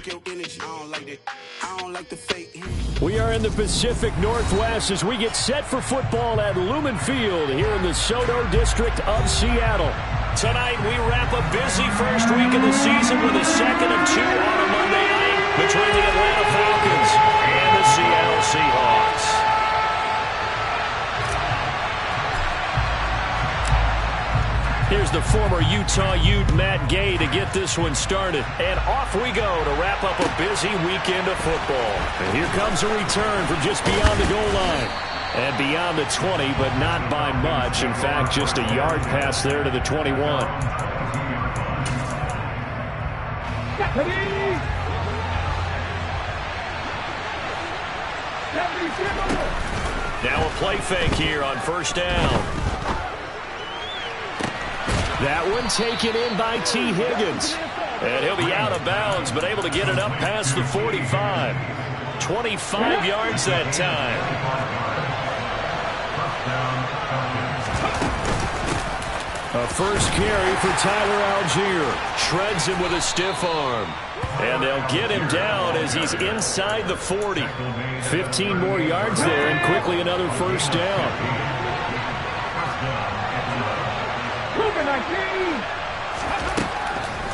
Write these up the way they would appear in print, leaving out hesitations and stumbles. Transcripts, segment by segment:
We are in the Pacific Northwest as we get set for football at Lumen Field here in the SoDo district of Seattle. Tonight we wrap a busy first week of the season with a second of two on a Monday night between the Atlanta Falcons and the Seattle Seahawks. Here's the former Utah Ute Matt Gay to get this one started. And off we go to wrap up a busy weekend of football. And here comes a return from just beyond the goal line. And beyond the 20, but not by much. In fact, just a yard pass there to the 21. Now a play fake here on first down. That one taken in by T. Higgins. And he'll be out of bounds, but able to get it up past the 45. 25 yards that time. A first carry for Tyler Algier. Shreds him with a stiff arm. And they'll get him down as he's inside the 40. 15 more yards there and quickly another first down.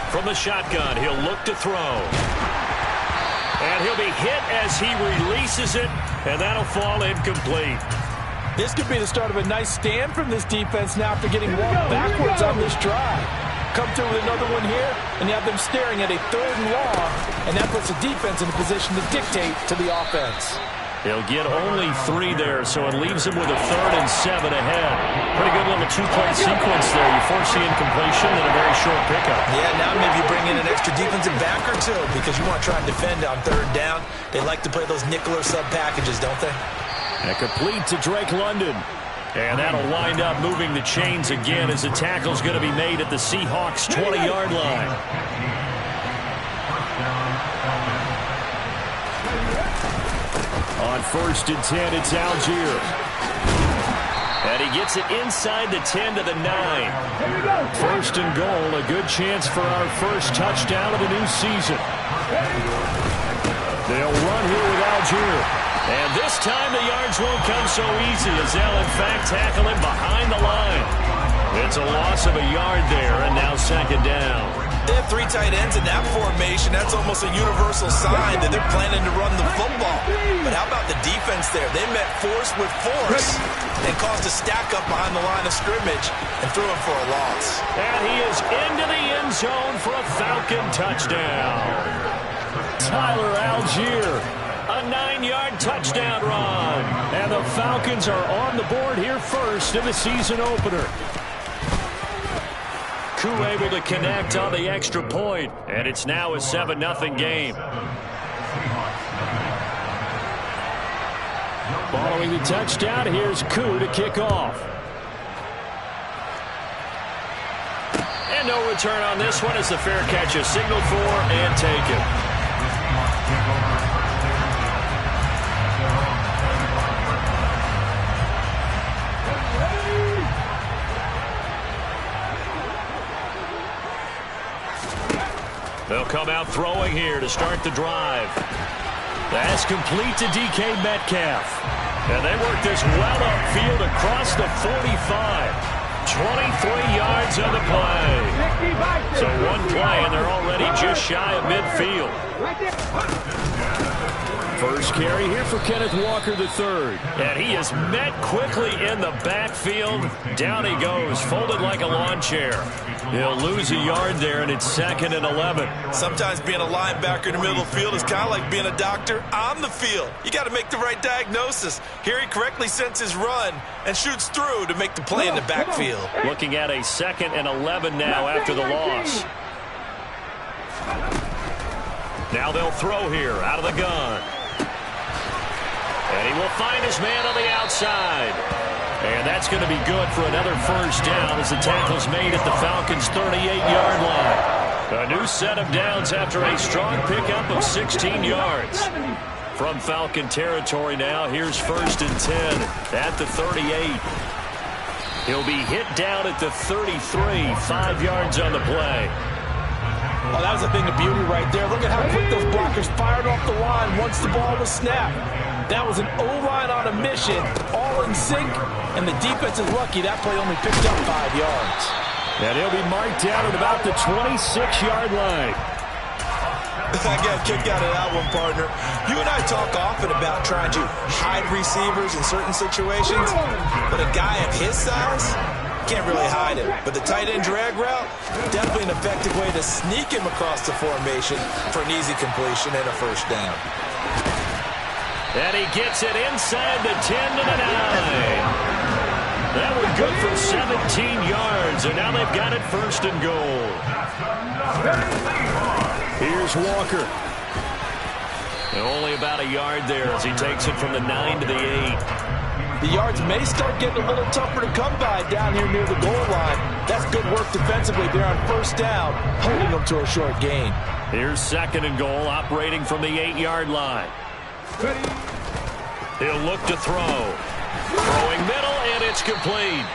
From the shotgun, he'll look to throw. And he'll be hit as he releases it, and that'll fall incomplete. This could be the start of a nice stand from this defense now after getting walked backwards on this drive. Come through with another one here, and you have them staring at a 3rd and long, and that puts the defense in a position to dictate to the offense. He'll get only 3 there, so it leaves him with a 3rd and 7 ahead. Pretty good little 2-play sequence there. You force the incompletion and a very short pickup. Yeah, now maybe you bring in an extra defensive back or two because you want to try and defend on 3rd down. They like to play those nickel or sub packages, don't they? And complete to Drake London. And that'll wind up moving the chains again as the tackle's going to be made at the Seahawks' 20-yard line. On 1st and 10, it's Algier. And he gets it inside the 10 to the 9. 1st and goal, a good chance for our first touchdown of the new season. They'll run here with Algier. And this time the yards won't come so easy as they'll in fact tackle him behind the line. It's a loss of a yard there, and now 2nd down. They have 3 tight ends in that formation. That's almost a universal sign that they're planning to run the football. But how about the defense there? They met force with force and caused a stack up behind the line of scrimmage and threw him for a loss. And he is into the end zone for a Falcon touchdown. Tyler Algier, a 9-yard touchdown run. And the Falcons are on the board here first in the season opener. Koo able to connect on the extra point, and it's now a 7-0 game. Following the touchdown, here's Koo to kick off. And no return on this one as the fair catch is signaled for and taken. They'll come out throwing here to start the drive. That's complete to DK Metcalf. And they work this well upfield across the 45. 23 yards on the play. So one play, and they're already just shy of midfield. First carry here for Kenneth Walker III. And he is met quickly in the backfield. Down he goes, folded like a lawn chair. He'll lose a yard there, and it's 2nd and 11. Sometimes being a linebacker in the middle of the field is kind of like being a doctor on the field. You got to make the right diagnosis. Here he correctly sends his run and shoots through to make the play in the backfield. Looking at a 2nd and 11 now after the loss. Now they'll throw here out of the gun. And he will find his man on the outside. And that's going to be good for another first down as the tackle's made at the Falcons' 38-yard line. A new set of downs after a strong pickup of 16 yards. From Falcon territory now, here's 1st and 10 at the 38. He'll be hit down at the 33, 5 yards on the play. Oh, that was a thing of beauty right there. Look at how quick those blockers fired off the line once the ball was snapped. That was an O-line on a mission, all in sync, and the defense is lucky that play only picked up 5 yards. And he'll be marked down at about the 26-yard line. I got a kick out of that one, partner. You and I talk often about trying to hide receivers in certain situations, but a guy of his size can't really hide him. But the tight end drag route, definitely an effective way to sneak him across the formation for an easy completion and a first down. And he gets it inside the 10 to the 9. That was good for 17 yards, and now they've got it first and goal. Here's Walker. And only about a yard there as he takes it from the 9 to the 8. The yards may start getting a little tougher to come by down here near the goal line. That's good work defensively there on first down, holding them to a short gain. Here's second and goal, operating from the 8-yard line. He'll look to throw. Throwing middle, and it's complete.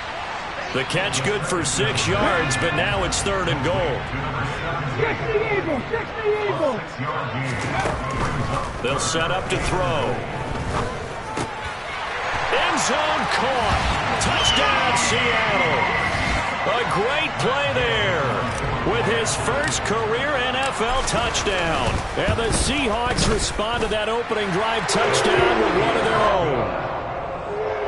The catch good for 6 yards, but now it's third and goal. They'll set up to throw. End zone caught. Touchdown, Seattle. A great play there with his first career NFL touchdown. And the Seahawks respond to that opening drive touchdown with one of their own.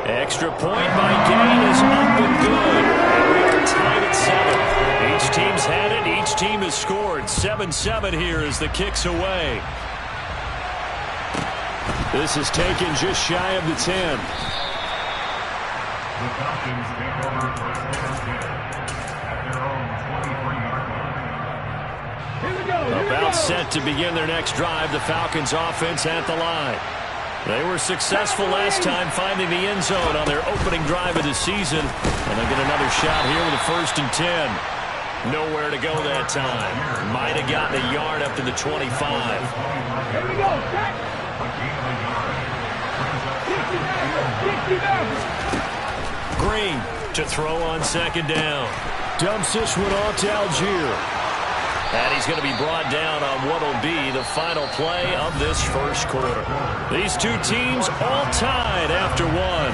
Extra point by Gay is up and good. And we are tied at 7. Each team's had it. Each team has scored. 7-7 here as the kick's away. This is taken just shy of the 10. The Falcons take over first at their own 23-yard line. About set to begin their next drive. The Falcons offense at the line. They were successful last time finding the end zone on their opening drive of the season. And they'll get another shot here with a 1st and 10. Nowhere to go that time. Might have gotten a yard up to the 25. Here we go, Green to throw on second down. Dumps this one off to Algier. And he's going to be brought down on what will be the final play of this first quarter. These two teams all tied after one.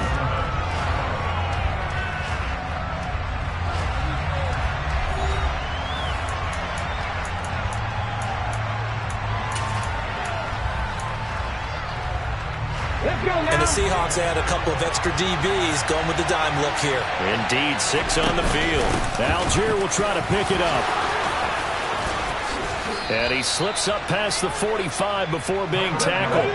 And the Seahawks add a couple of extra DBs going with the dime look here. Indeed, 6 on the field. Algier will try to pick it up. And he slips up past the 45 before being tackled.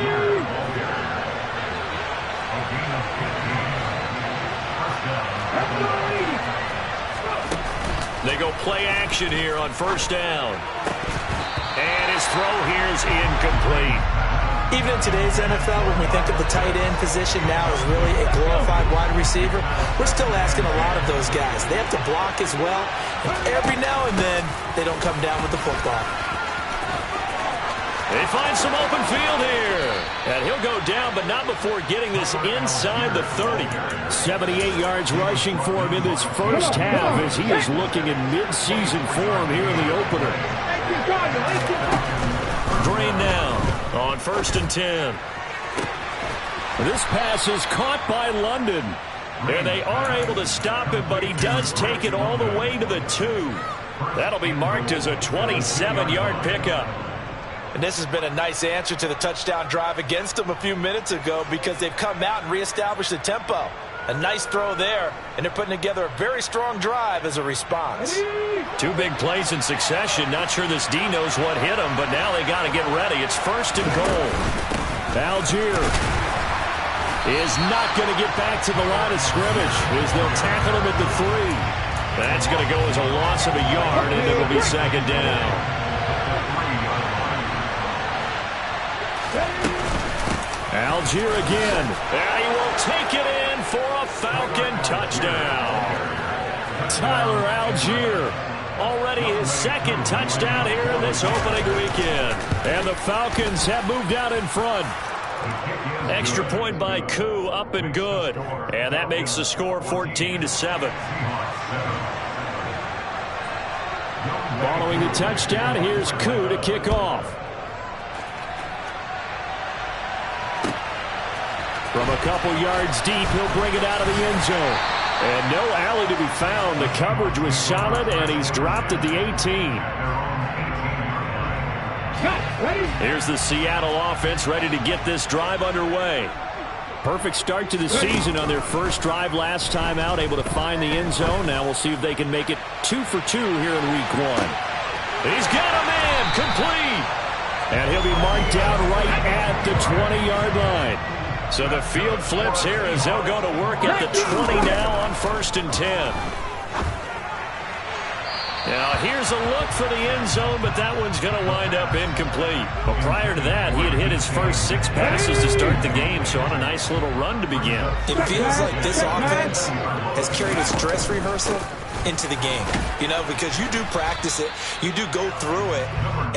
They go play action here on first down. And his throw here is incomplete. Even in today's NFL, when we think of the tight end position now as really a glorified wide receiver, we're still asking a lot of those guys. They have to block as well, and every now and then, they don't come down with the football. They find some open field here. And he'll go down, but not before getting this inside the 30. 78 yards rushing for him in this first half as he is looking in mid-season form here in the opener. Green now on 1st and 10. This pass is caught by London. And they are able to stop him, but he does take it all the way to the 2. That'll be marked as a 27-yard pickup. And this has been a nice answer to the touchdown drive against them a few minutes ago because they've come out and reestablished the tempo. A nice throw there, and they're putting together a very strong drive as a response. 2 big plays in succession. Not sure this D knows what hit him, but now they got to get ready. It's 1st and goal. Algier is not going to get back to the line of scrimmage as they'll tackle him at the 3. That's going to go as a loss of a yard, and it'll be 2nd down. Algier again. And he will take it in for a Falcon touchdown. Tyler Algier, already his 2nd touchdown here in this opening weekend. And the Falcons have moved out in front. Extra point by Koo, up and good. And that makes the score 14-7. Following the touchdown, here's Koo to kick off. From a couple yards deep, he'll bring it out of the end zone. And no alley to be found. The coverage was solid, and he's dropped at the 18. Here's the Seattle offense ready to get this drive underway. Perfect start to the season on their first drive last time out, able to find the end zone. Now we'll see if they can make it 2 for 2 here in week 1. He's got a man, complete. And he'll be marked down right at the 20-yard line. So the field flips here as they'll go to work at the 20 now on 1st and 10. Now here's a look for the end zone, but that one's going to wind up incomplete. But prior to that, he had hit his first 6 passes to start the game, so on a nice little run to begin. It feels like this offense has carried its dress rehearsal into the game, you know, because you do practice it, you do go through it,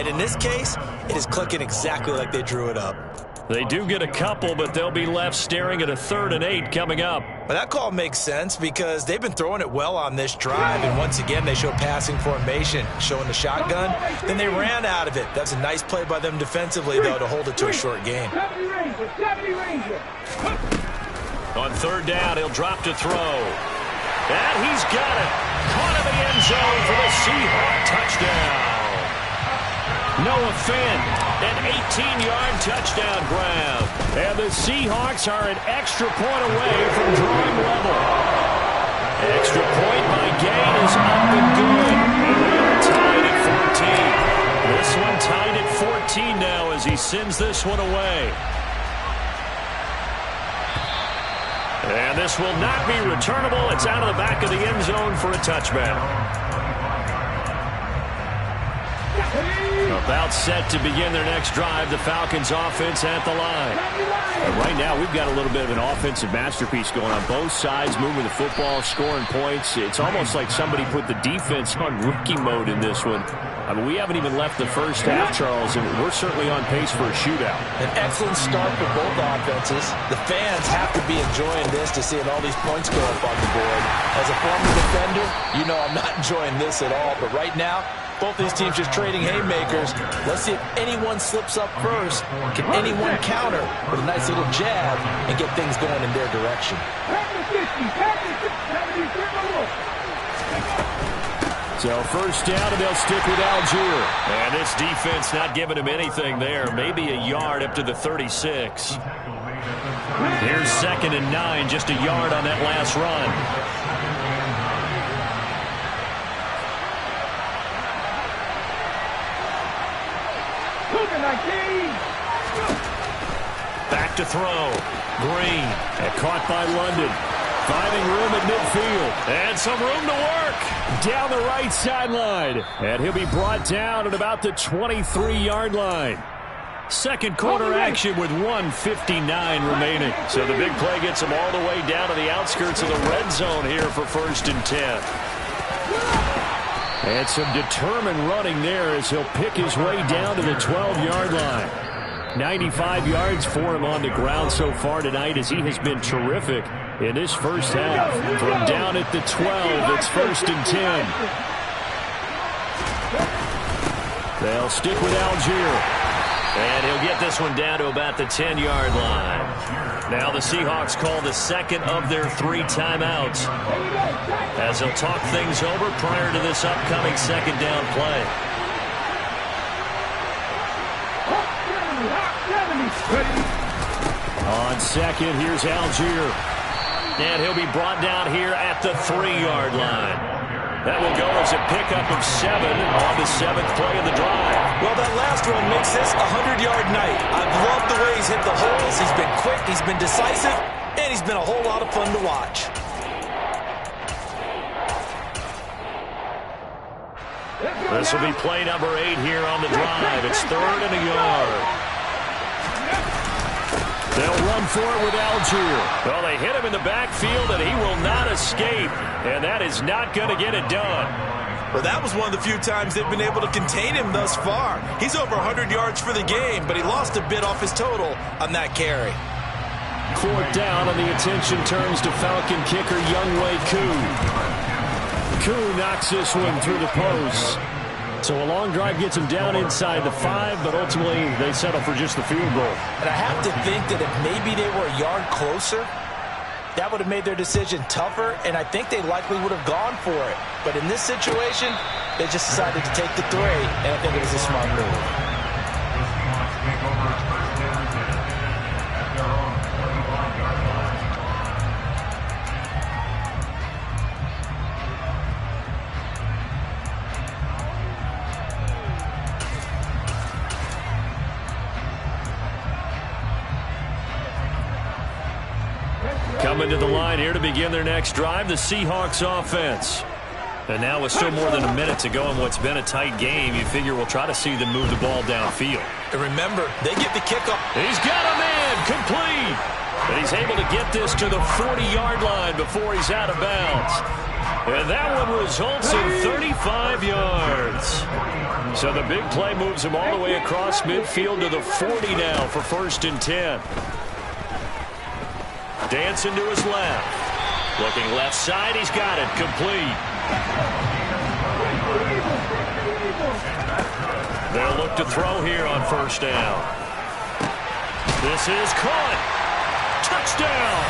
and in this case, it is clicking exactly like they drew it up. They do get a couple, but they'll be left staring at a 3rd and 8 coming up. But that call makes sense because they've been throwing it well on this drive, and once again, they show passing formation, showing the shotgun. Then they ran out of it. That's a nice play by them defensively, though, to hold it to a short gain. On 3rd down, he'll drop to throw. And he's got it. Caught in the end zone for the Seahawks touchdown. Noah Finn, an 18-yard touchdown grab. And the Seahawks are an extra point away from drawing level. Extra point by Gain is up and good. And we are tied at 14. This one tied at 14 now as he sends this one away. And this will not be returnable. It's out of the back of the end zone for a touchback. About set to begin their next drive, the Falcons offense at the line. And right now, we've got a little bit of an offensive masterpiece going on both sides, moving the football, scoring points. It's almost like somebody put the defense on rookie mode in this one. I mean, we haven't even left the first half, Charles, and we're certainly on pace for a shootout. An excellent start for both offenses. The fans have to be enjoying this to seeing all these points go up on the board. As a former defender, you know I'm not enjoying this at all, but right now, both these teams just trading haymakers. Let's see if anyone slips up first. Can anyone counter with a nice little jab and get things going in their direction? So 1st down, and they'll stick with Algier. And this defense not giving him anything there. Maybe a yard up to the 36. Here's 2nd and 9, just a yard on that last run. Back to throw. Green. And caught by London. Finding room at midfield. And some room to work. Down the right sideline. And he'll be brought down at about the 23-yard line. Second quarter action with 1:59 remaining. So the big play gets him all the way down to the outskirts of the red zone here for 1st and 10. And some determined running there as he'll pick his way down to the 12-yard line. 95 yards for him on the ground so far tonight as he has been terrific in this first half. From down at the 12, it's 1st and 10. They'll stick with Algier. And he'll get this one down to about the 10-yard line. Now the Seahawks call the 2nd of their 3 timeouts as they'll talk things over prior to this upcoming 2nd down play. On 2nd, here's Algier. And he'll be brought down here at the 3-yard line. That will go as a pickup of 7 on the 7th play of the drive. Well, that last one makes this a 100-yard night. I've loved the way he's hit the holes. He's been quick, he's been decisive, and he's been a whole lot of fun to watch. This will be play number 8 here on the drive. It's 3rd and a yard. They'll run for it with Algier. Well, they hit him in the backfield, and he will not escape. And that is not going to get it done. Well, that was one of the few times they've been able to contain him thus far. He's over 100 yards for the game, but he lost a bit off his total on that carry. 4th down, and the attention turns to Falcon kicker Younghoe Koo. Koo knocks this one through the post. So a long drive gets them down inside the 5, but ultimately they settle for just the field goal. And I have to think that if maybe they were a yard closer, that would have made their decision tougher, and I think they likely would have gone for it. But in this situation, they just decided to take the 3, and I think it was a smart move. Coming to the line here to begin their next drive, the Seahawks offense. And now with still more than a minute to go in what's been a tight game, you figure we'll try to see them move the ball downfield. And remember, they get the kickoff. He's got a man complete. And he's able to get this to the 40-yard line before he's out of bounds. And that one results in 35 yards. So the big play moves him all the way across midfield to the 40 now for 1st and 10. Dancing to his left. Looking left side, he's got it. Complete. They'll look to throw here on 1st down. This is caught. Touchdown.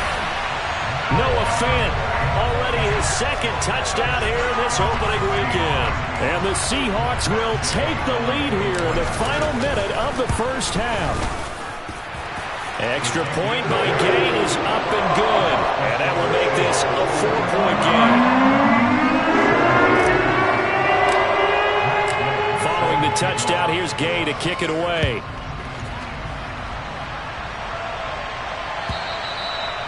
Noah Fant, already his 2nd touchdown here in this opening weekend. And the Seahawks will take the lead here in the final minute of the 1st half. Extra point by Gain is up and good. And that will make this a 4-point game. Following the touchdown, here's Gay to kick it away.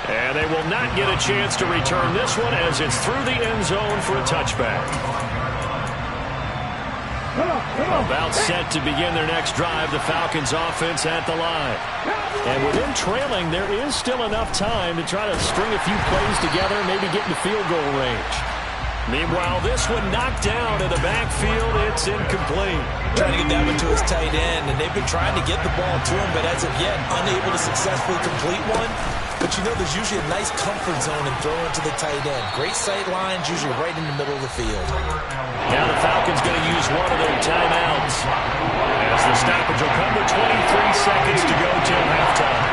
And they will not get a chance to return this one as it's through the end zone for a touchback. About set to begin their next drive, the Falcons offense at the line. And with them trailing, there is still enough time to try to string a few plays together, maybe get in the field goal range. Meanwhile, this one knocked down in the backfield. It's incomplete. Trying to get that one to his tight end, and they've been trying to get the ball to him, but as of yet, unable to successfully complete one. But you know there's usually a nice comfort zone in throwing to the tight end. Great sight lines, usually right in the middle of the field. Now the Falcons going to use one of their timeouts. As the stoppage will come with 23 seconds to go till halftime.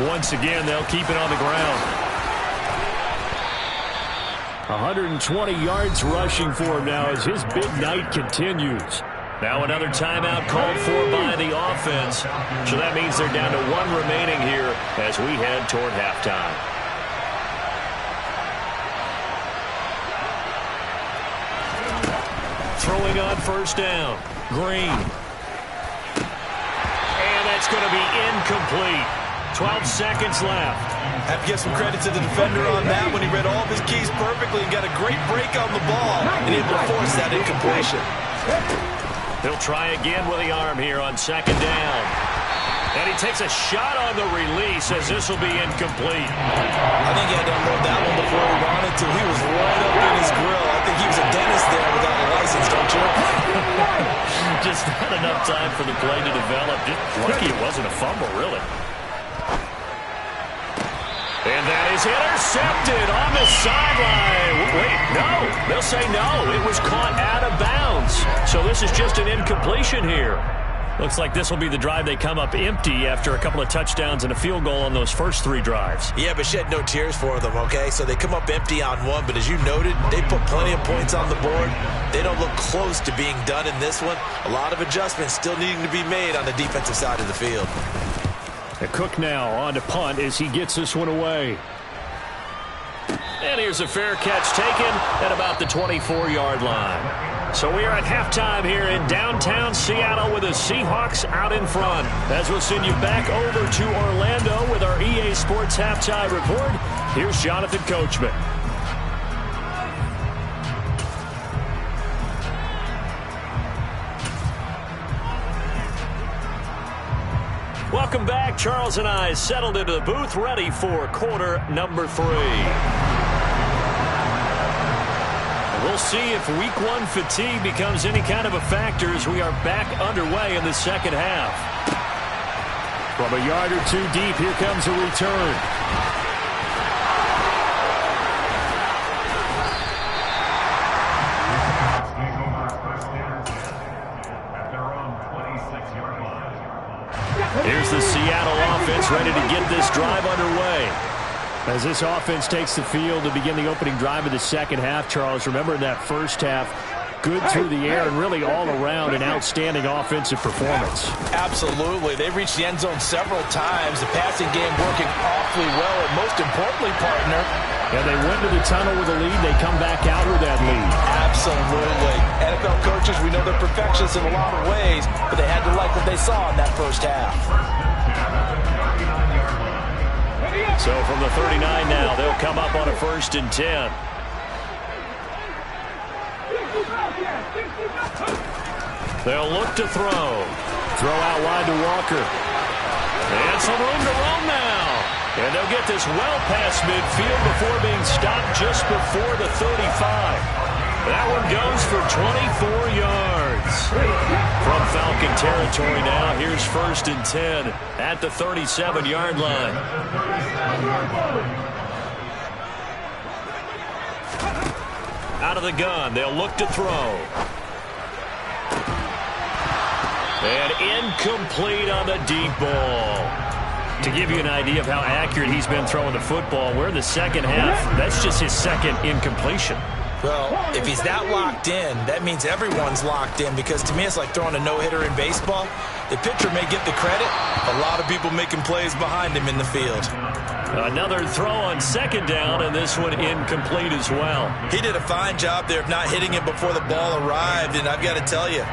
Once again, they'll keep it on the ground. 120 yards rushing for him now as his big night continues. Now another timeout called for by the offense. So that means they're down to 1 remaining here as we head toward halftime. Throwing on 1st down. Green. And that's going to be incomplete. 12 seconds left. Have to give some credit to the defender on that when he read all of his keys perfectly and got a great break on the ball and able to force that incompletion. He'll try again with the arm here on 2nd down. And he takes a shot on the release as this will be incomplete. I think he had to unload that one before he wanted to. He was right up in his grill. I think he was a dentist there without a license, don't you? Just not enough time for the play to develop. Just lucky it wasn't a fumble, really. And that is intercepted on the sideline. Wait, no. They'll say no. It was caught out of bounds. So this is just an incompletion here. Looks like this will be the drive they come up empty after a couple of touchdowns and a field goal on those first 3 drives. Yeah, but shed no tears for them, okay? So they come up empty on one, but as you noted, they put plenty of points on the board. They don't look close to being done in this one. A lot of adjustments still needing to be made on the defensive side of the field. And Cook now on to punt as he gets this one away. And here's a fair catch taken at about the 24-yard line. So we are at halftime here in downtown Seattle with the Seahawks out in front. As we'll send you back over to Orlando with our EA Sports Halftime Report, here's Jonathan Coachman. Welcome back. Charles and I settled into the booth, ready for quarter number 3. We'll see if week 1 fatigue becomes any kind of a factor as we are back underway in the second half. From a yard or 2 deep, here comes a return. offense ready to get this drive underway. As this offense takes the field to begin the opening drive of the second half, Charles, remember in that first half, good through the air and really all around an outstanding offensive performance. Absolutely. They reached the end zone several times. The passing game working awfully well, and most importantly, partner, and they went to the tunnel with a lead. They come back out with that lead. Absolutely. NFL coaches, we know they're perfectionists in a lot of ways, but they had to like what they saw in that first half. So from the 39 now, they'll come up on a 1st and 10. They'll look to throw. Throw out wide to Walker. And some room to roam now. And they'll get this well past midfield before being stopped just before the 35. That one goes for 24 yards. From Falcon territory now, here's 1st and 10 at the 37-yard line. Out of the gun, they'll look to throw. And incomplete on the deep ball. To give you an idea of how accurate he's been throwing the football, we're in the second half. That's just his second incompletion. Well, if he's that locked in, that means everyone's locked in, because to me it's like throwing a no-hitter in baseball. The pitcher may get the credit. A lot of people making plays behind him in the field. Another throw on 2nd down, and this one incomplete as well. He did a fine job there of not hitting it before the ball arrived, and I've got to tell you,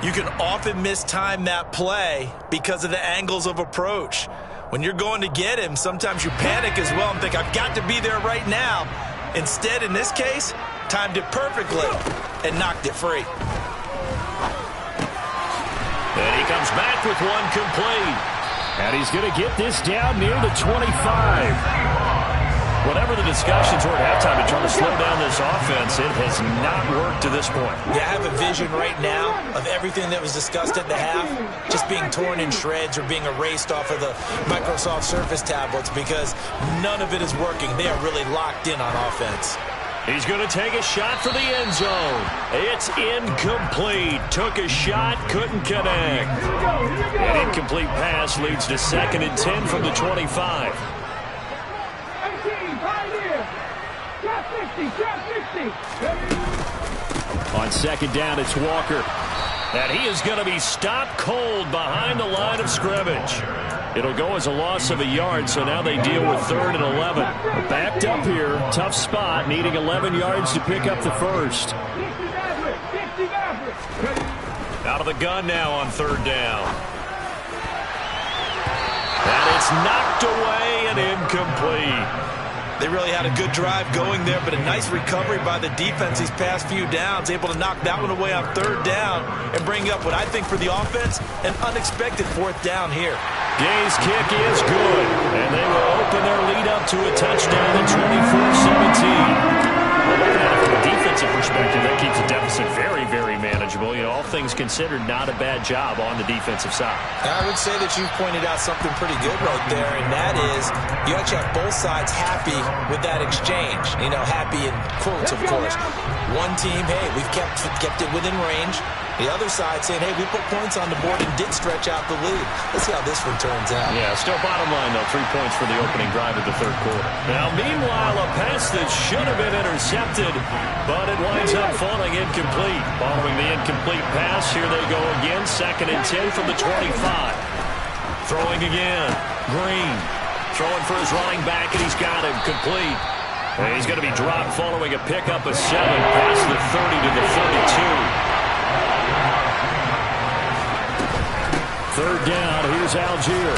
you can often mistime that play because of the angles of approach. When you're going to get him, sometimes you panic as well and think, I've got to be there right now. Instead, in this case, timed it perfectly and knocked it free. And he comes back with one complete. And he's going to get this down near the 25. Whatever the discussions were at halftime to try to slow down this offense, it has not worked to this point. Yeah, I have a vision right now of everything that was discussed at the half just being torn in shreds or being erased off of the Microsoft Surface tablets, because none of it is working. They are really locked in on offense. He's going to take a shot for the end zone. It's incomplete. Took a shot, couldn't connect. An incomplete pass leads to 2nd and 10 from the 25. On 2nd down, it's Walker. And he is going to be stopped cold behind the line of scrimmage. It'll go as a loss of a yard, so now they deal with 3rd and 11. Backed up here, tough spot, needing 11 yards to pick up the first. Out of the gun now on 3rd down. And it's knocked away and incomplete. They really had a good drive going there, but a nice recovery by the defense these past few downs, able to knock that one away on 3rd down and bring up what I think for the offense, an unexpected 4th down here. Gay's kick is good, and they will open their lead up to a touchdown at 24-17. Looking at it from a defensive perspective, that keeps the deficit very, very manageable. You know, all things considered, not a bad job on the defensive side. I would say that you've pointed out something pretty good right there, and that is you actually have both sides happy with that exchange. You know, happy in quotes, of course. One team, hey, we've kept it within range. The other side saying, hey, we put points on the board and did stretch out the lead. Let's see how this one turns out. Yeah, still bottom line, though, 3 points for the opening drive of the 3rd quarter. Now, meanwhile, a pass that should have been intercepted, but it winds up falling incomplete. Following the incomplete pass, here they go again, 2nd and 10 from the 25. Throwing again, Green. Throwing for his running back, and he's got him complete. And he's going to be dropped following a pickup of 7 past the 30 to the 32. 3rd down, here's Algier.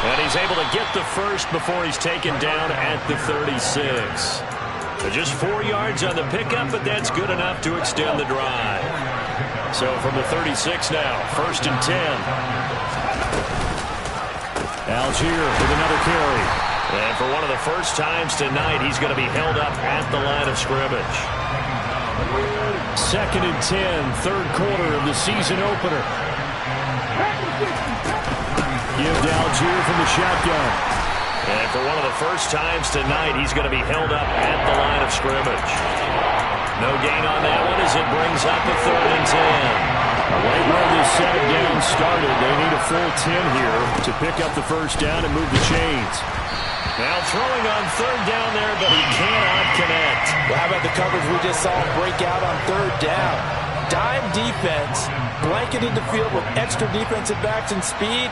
And he's able to get the first before he's taken down at the 36. So just 4 yards on the pickup, but that's good enough to extend the drive. So from the 36 now, 1st and 10. Algier with another carry. And for one of the first times tonight, he's going to be held up at the line of scrimmage. 2nd and 10, 3rd quarter of the season opener. Give to Algier from the shotgun. And for one of the first times tonight, he's going to be held up at the line of scrimmage. No gain on that one as it brings up a 3rd and 10. Right where this second down started, they need a full 10 here to pick up the first down and move the chains. Now throwing on third down there, but he cannot connect. Well, how about the coverage we just saw him break out on third down? Dime defense, blanketing the field with extra defensive backs and speed,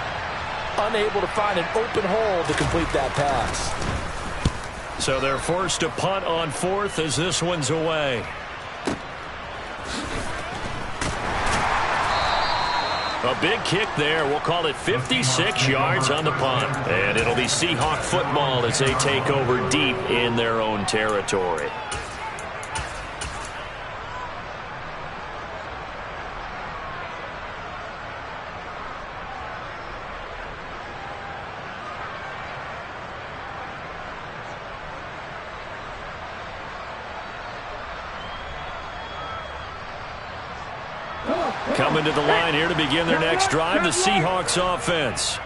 unable to find an open hole to complete that pass. So they're forced to punt on fourth as this one's away. A big kick there. We'll call it 56 yards on the punt. And it'll be Seahawk football as they take over deep in their own territory. Coming to the line here to begin their next drive, the Seahawks offense.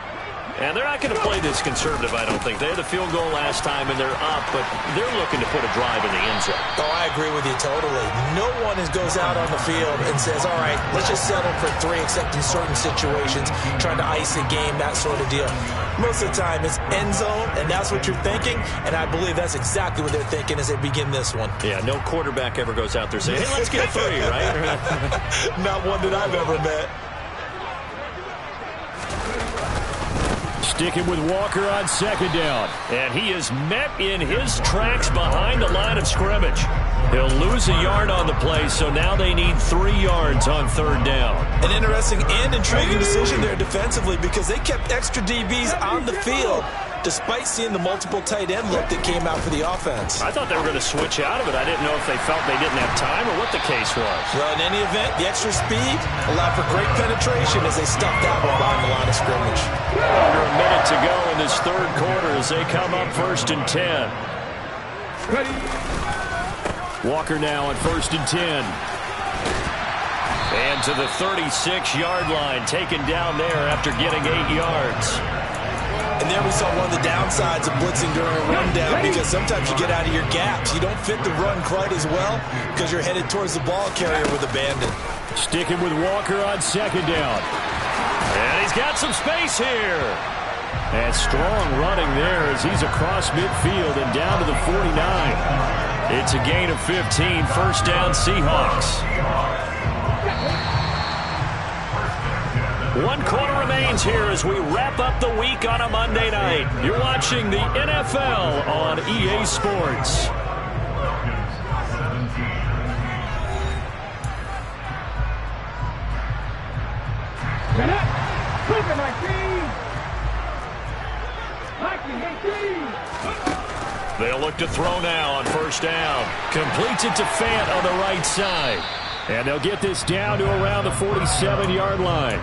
And they're not going to play this conservative, I don't think. They had the field goal last time, and they're up, but they're looking to put a drive in the end zone. Oh, I agree with you totally. No one goes out on the field and says, all right, let's just settle for 3, except in certain situations, trying to ice a game, that sort of deal. Most of the time, it's end zone, and that's what you're thinking, and I believe that's exactly what they're thinking as they begin this one. Yeah, no quarterback ever goes out there saying, hey, let's get 3, right? Not one that I've ever met. Sticking with Walker on second down. And he is met in his tracks behind the line of scrimmage. He'll lose a yard on the play, so now they need 3 yards on third down. An interesting and intriguing decision there defensively because they kept extra DBs on the field despite seeing the multiple tight end look that came out for the offense. I thought they were going to switch out of it. I didn't know if they felt they didn't have time or what the case was. Well, in any event, the extra speed allowed for great penetration as they stuffed that one behind the line of scrimmage. Under a minute to go in this third quarter as they come up 1st and 10. Ready. Walker now on 1st and 10. And to the 36-yard line, taken down there after getting 8 yards. And there we saw one of the downsides of blitzing during a rundown because sometimes you get out of your gaps. You don't fit the run quite as well because you're headed towards the ball carrier with abandon. Sticking with Walker on second down. And he's got some space here. And strong running there as he's across midfield and down to the 49. It's a gain of 15. First down, Seahawks. 1 quarter remains here as we wrap up the week on a Monday night. You're watching the NFL on EA Sports. They'll look to throw now on first down. Completes it to Fant on the right side. And they'll get this down to around the 47-yard line.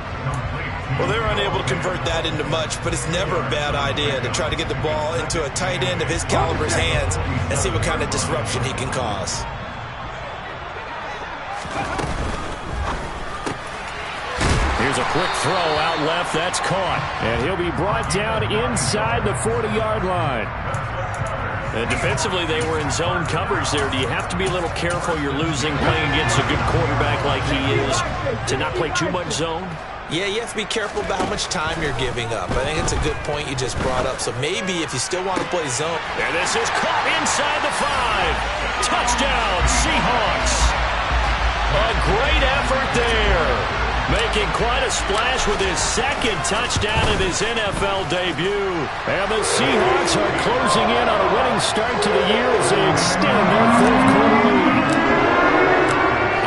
Well, they're unable to convert that into much, but it's never a bad idea to try to get the ball into a tight end of his caliber's hands and see what kind of disruption he can cause. Here's a quick throw out left. That's caught. And he'll be brought down inside the 40-yard line. And defensively, they were in zone coverage there. Do you have to be a little careful you're losing playing against a good quarterback like he is to not play too much zone? Yeah, you have to be careful about how much time you're giving up. I think it's a good point you just brought up. So maybe if you still want to play zone. And this is caught inside the 5. Touchdown, Seahawks. A great effort there. Making quite a splash with his second touchdown in his NFL debut. And the Seahawks are closing in on a winning start to the year as they extend their fourth quarter lead.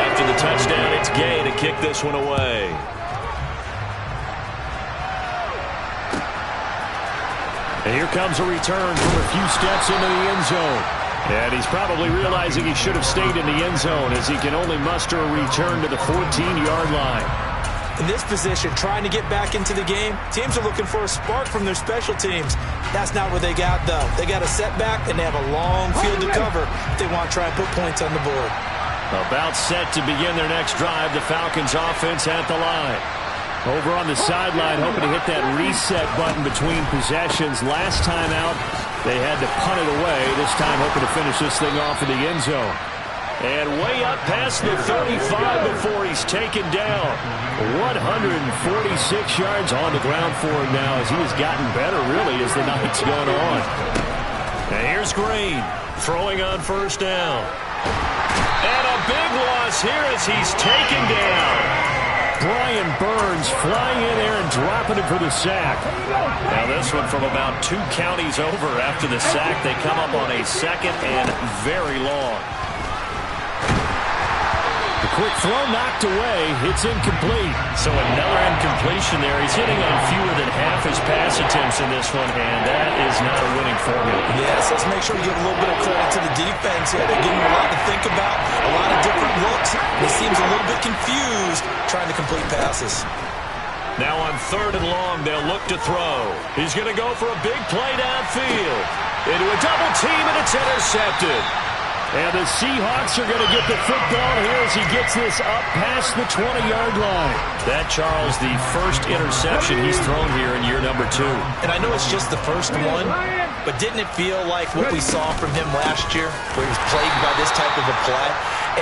After the touchdown, it's Gay to kick this one away. And here comes a return from a few steps into the end zone. And he's probably realizing he should have stayed in the end zone as he can only muster a return to the 14-yard line. In this position, trying to get back into the game, teams are looking for a spark from their special teams. That's not what they got, though. They got a setback, and they have a long field to cover if they want to try and put points on the board. About set to begin their next drive, the Falcons offense at the line. Over on the sideline, hoping to hit that reset button between possessions. Last time out, they had to punt it away. This time hoping to finish this thing off in the end zone. And way up past the 35 before he's taken down. 146 yards on the ground for him now as he has gotten better, really, as the night's gone on. And here's Green throwing on first down. And a big loss here as he's taken down. Brian Burns flying in there and dropping him for the sack. Now this one from about 2 counties over after the sack. They come up on a second and very long. The quick throw knocked away. It's incomplete. So another incompletion there. He's hitting on fewer than half his pass attempts in this one, and that is not a winning formula. Yes, let's make sure we give a little bit of credit to the defense here. They're giving him a lot to think about, a lot of different looks. He seems a little bit confused trying to complete passes. Now on 3rd and long, they'll look to throw. He's going to go for a big play downfield. Into a double team, and it's intercepted. And the Seahawks are going to get the football here as he gets this up past the 20-yard line. That, Charles, the first interception he's thrown here in year number 2. And I know it's just the first one, but didn't it feel like what we saw from him last year, where he was plagued by this type of a play?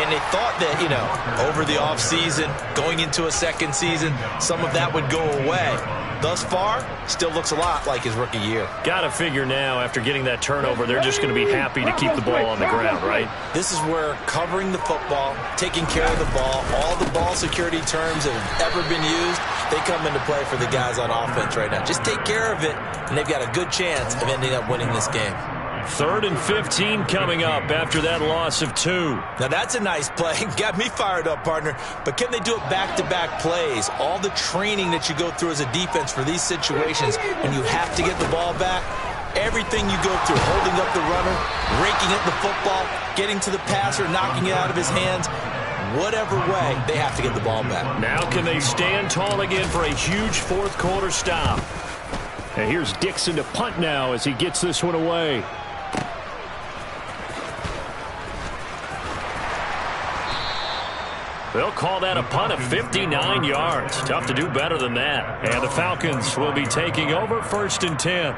And they thought that, you know, over the offseason, going into a second season, some of that would go away. Thus far, still looks a lot like his rookie year. Got to figure now, after getting that turnover, they're just going to be happy to keep the ball on the ground, right? This is where covering the football, taking care of the ball, all the ball security terms that have ever been used, they come into play for the guys on offense right now. Just take care of it, and they've got a good chance of ending up winning this game. 3rd and 15 coming up after that loss of 2. Now that's a nice play. Got me fired up, partner. But can they do it back-to-back plays? All the training that you go through as a defense for these situations when you have to get the ball back, everything you go through, holding up the runner, raking at the football, getting to the passer, knocking it out of his hands, whatever way, they have to get the ball back. Now can they stand tall again for a huge 4th quarter stop? And here's Dixon to punt now as he gets this one away. They'll call that a punt of 59 yards. Tough to do better than that. And the Falcons will be taking over 1st and 10.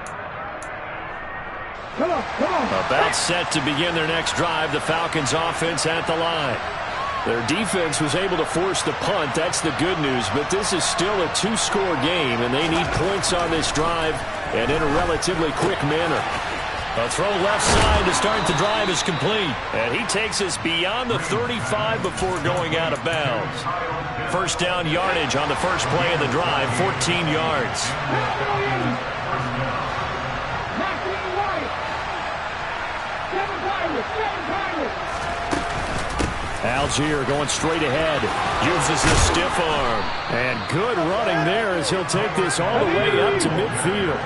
About set to begin their next drive. The Falcons offense at the line. Their defense was able to force the punt. That's the good news. But this is still a 2-score game, and they need points on this drive and in a relatively quick manner. A throw left side to start the drive is complete. And he takes us beyond the 35 before going out of bounds. First down yardage on the first play of the drive, 14 yards. Algier going straight ahead. Uses the stiff arm. And good running there as he'll take this all the way up to midfield.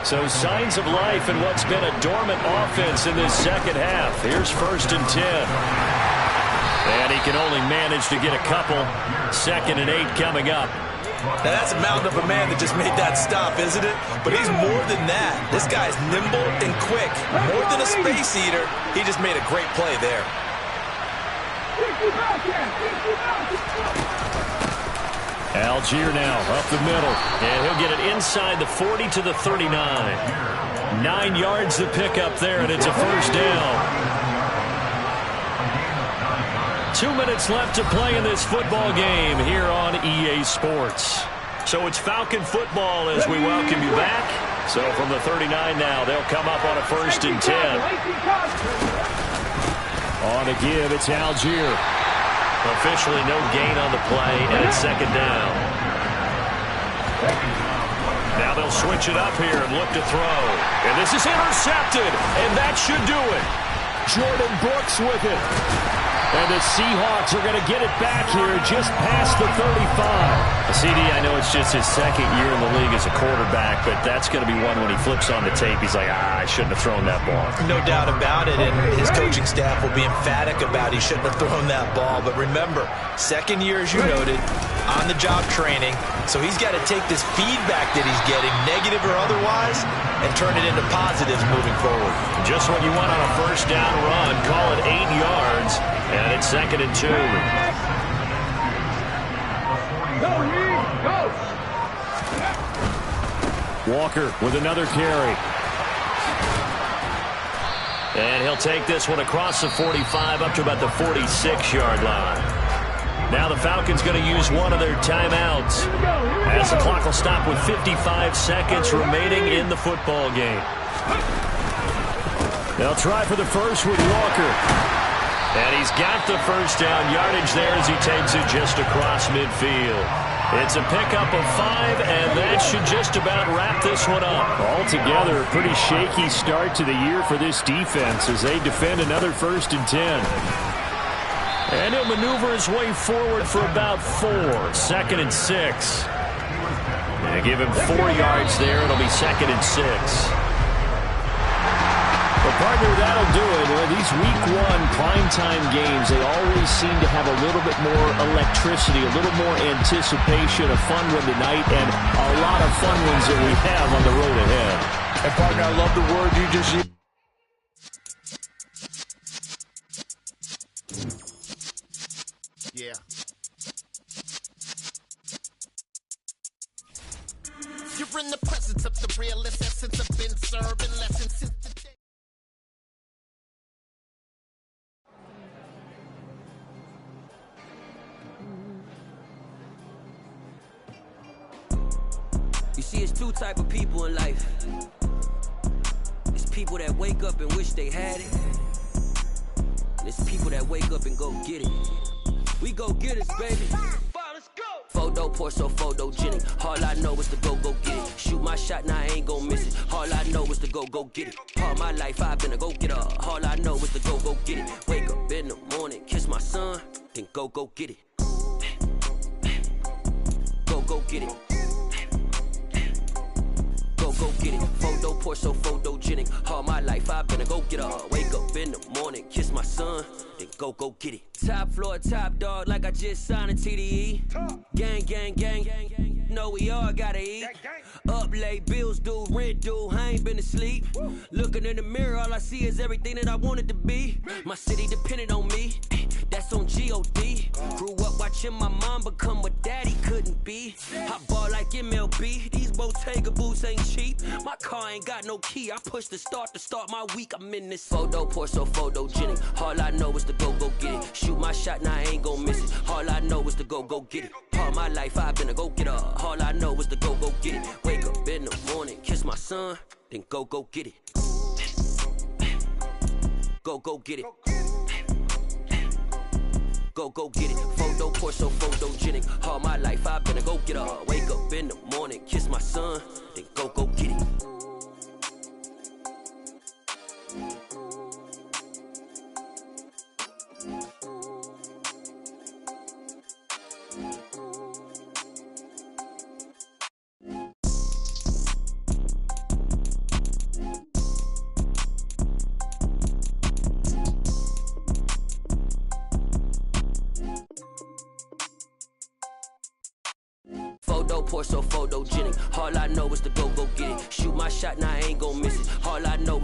So signs of life in what's been a dormant offense in this second half. Here's 1st and 10. And he can only manage to get a couple. 2nd and 8 coming up. Now that's a mountain of a man that just made that stop, isn't it? But he's more than that. This guy's nimble and quick. More than a space eater. He just made a great play there. Algier now up the middle, and he'll get it inside the 40 to the 39. 9 yards to pick up there, and it's a first down. 2 minutes left to play in this football game here on EA Sports. So it's Falcon football as we welcome you back. So from the 39 now, they'll come up on a 1st and 10. On the give, it's Algier. Officially no gain on the play, and it's 2nd down. Now they'll switch it up here and look to throw. And this is intercepted, and that should do it. Jordan Brooks with it. And the Seahawks are going to get it back here just past the 35. CD, I know it's just his 2nd year in the league as a quarterback, but that's going to be one when he flips on the tape. He's like, I shouldn't have thrown that ball. No doubt about it, and his coaching staff will be emphatic about he shouldn't have thrown that ball. But remember, 2nd year, as you noted, on-the-job training, so he's got to take this feedback that he's getting, negative or otherwise, and turn it into positives moving forward. Just what you want on a first down run. Call it 8 yards, and it's 2nd and 2. Walker with another carry. And he'll take this one across the 45 up to about the 46-yard line. Now the Falcons going to use one of their timeouts as the clock will stop with 55 seconds remaining in the football game. They'll try for the first with Walker. And he's got the first down yardage there as he takes it just across midfield. It's a pickup of 5, and that should just about wrap this one up. Altogether, a pretty shaky start to the year for this defense as they defend another 1st and 10. And he'll maneuver his way forward for about 4, 2nd and 6. And give him 4 yards there. It'll be 2nd and 6. Well, partner, that'll do it. Well, these Week 1 primetime games, they always seem to have a little bit more electricity, a little more anticipation, a fun one tonight, and a lot of fun ones that we have on the road ahead. And, partner, I love the word you just used. Yeah. You're in the presence of the realest essence of been serving lessons since the day. You see, it's 2 type of people in life. It's people that wake up and wish they had it. And it's people that wake up and go get it. We go get it, baby. Photo poor, so photogenic. All I know is to go get it. Shoot my shot, now I ain't gon' miss it. All I know is to go get it. All my life I've been a go-getter. All I know is to go get it. Wake up in the morning, kiss my son, then go get it. Go get it. Go get it. Photo poor, so photogenic. All my life I've been a go-getter. Wake up in the morning, kiss my son, then go get it. Top floor, top dog, like I just signed a TDE. Gang. Know we all gotta eat. Up late, bills due, rent due, I ain't been asleep. Looking in the mirror, all I see is everything that I wanted to be. My city depended on me, that's on G.O.D. Grew up watching my mom become what daddy couldn't be. I ball like MLB, these Bottega boots ain't cheap. My car ain't got no key, I push the start to start my week. I'm in this photo poor, so photogenic. All I know is to go get it. Shoot my shot, now I ain't gon' miss it. All I know is to go get it. All my life I've been a go-getter. All I know is to go get it. Wake up in the morning, kiss my son, then go get it. Go get it. Go get it. Photo poor, so photogenic. All my life I've been a go-getter. Wake up in the morning, kiss my son, then go get it. Photo poor, so photogenic. All I know is to go get it. Shoot my shot, now I ain't gon' miss it. All I know is